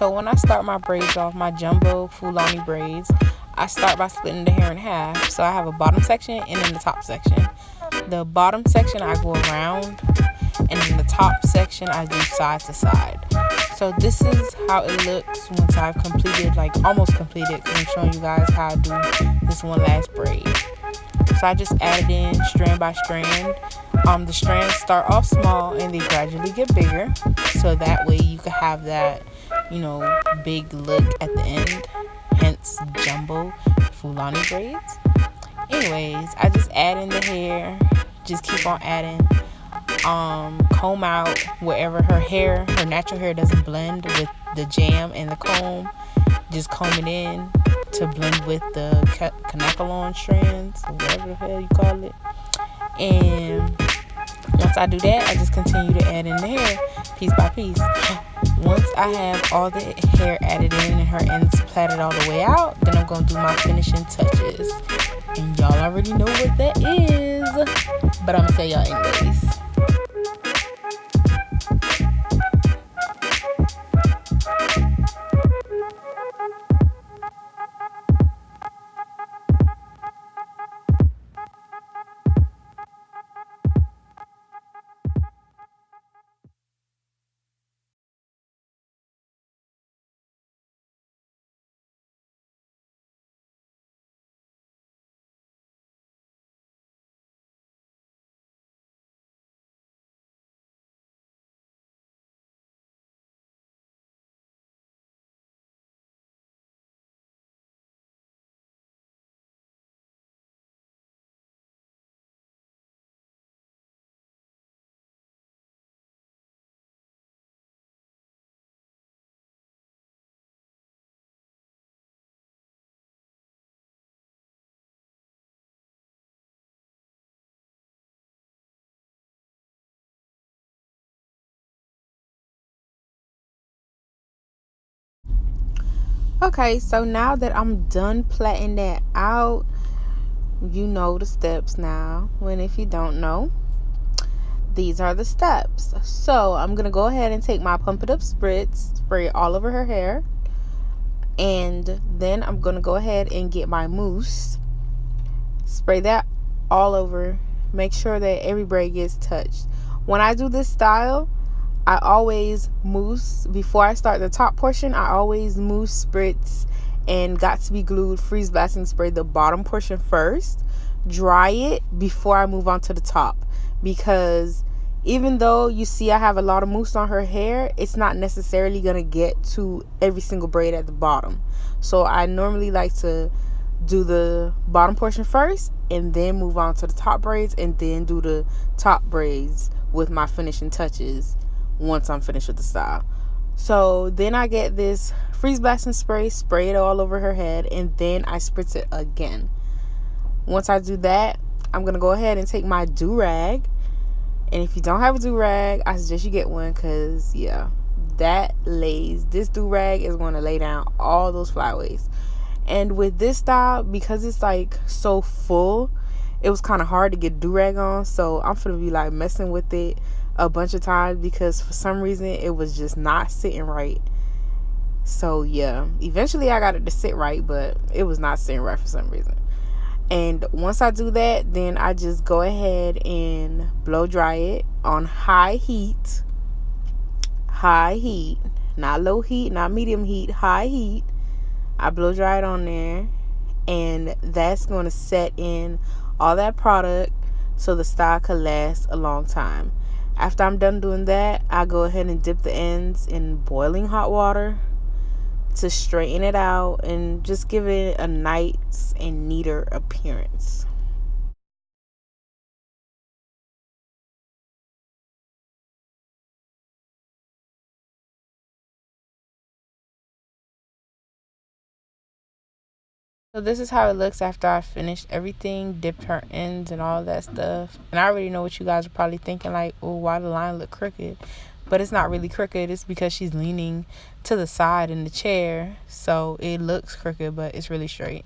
So when I start my braids off, my jumbo Fulani braids, I start by splitting the hair in half. So I have a bottom section and then the top section. The bottom section I go around, and then the top section I do side to side. So this is how it looks once I've completed, like almost completed, because I'm showing you guys how I do this one last braid. So I just added in strand by strand. The strands start off small and they gradually get bigger, so that way you can have that, big look at the end, hence jumbo Fulani braids. Anyways, I just add in the hair, just keep on adding, comb out wherever her natural hair doesn't blend with the jam and the comb, just comb it in to blend with the canacolon strands, or whatever the hell you call it. And once I do that, I just continue to add in the hair piece by piece. Once I have all the hair added in and her ends plaited all the way out, then I'm going to do my finishing touches. And y'all already know what that is, but I'm going to tell y'all anyways. Okay, so now that I'm done plaiting that out, you know the steps now. When if you don't know, these are the steps. So I'm gonna go ahead and take my Pump It Up Spritz, spray it all over her hair, and then I'm gonna go ahead and get my mousse, spray that all over, make sure that every braid gets touched. When I do this style, I always mousse before I start the top portion. I always mousse, spritz, and got to be glued freeze blasting spray the bottom portion first, dry it before I move on to the top, because even though you see I have a lot of mousse on her hair, it's not necessarily gonna get to every single braid at the bottom. So I normally like to do the bottom portion first and then move on to the top braids, and then do the top braids with my finishing touches once I'm finished with the style. So then I get this freeze blasting spray it all over her head, and then I spritz it again. Once I do that, I'm gonna go ahead and take my do-rag, and if you don't have a do-rag, I suggest you get one, because this do-rag is going to lay down all those flyaways. And with this style, because it's like so full, it was kind of hard to get do-rag on, so I'm gonna be like messing with it a bunch of times, because for some reason it was just not sitting right. So yeah, eventually I got it to sit right, but it was not sitting right for some reason. And once I do that, then I just go ahead and blow dry it on high heat, not low heat, not medium heat, high heat. I blow dry it on there, and that's going to set in all that product so the style could last a long time. After I'm done doing that, I go ahead and dip the ends in boiling hot water to straighten it out and just give it a nice and neater appearance. So this is how it looks after I finished everything, dipped her ends and all that stuff. And I already know what you guys are probably thinking, like, oh, why the line look crooked? But it's not really crooked. It's because she's leaning to the side in the chair, so it looks crooked, but it's really straight.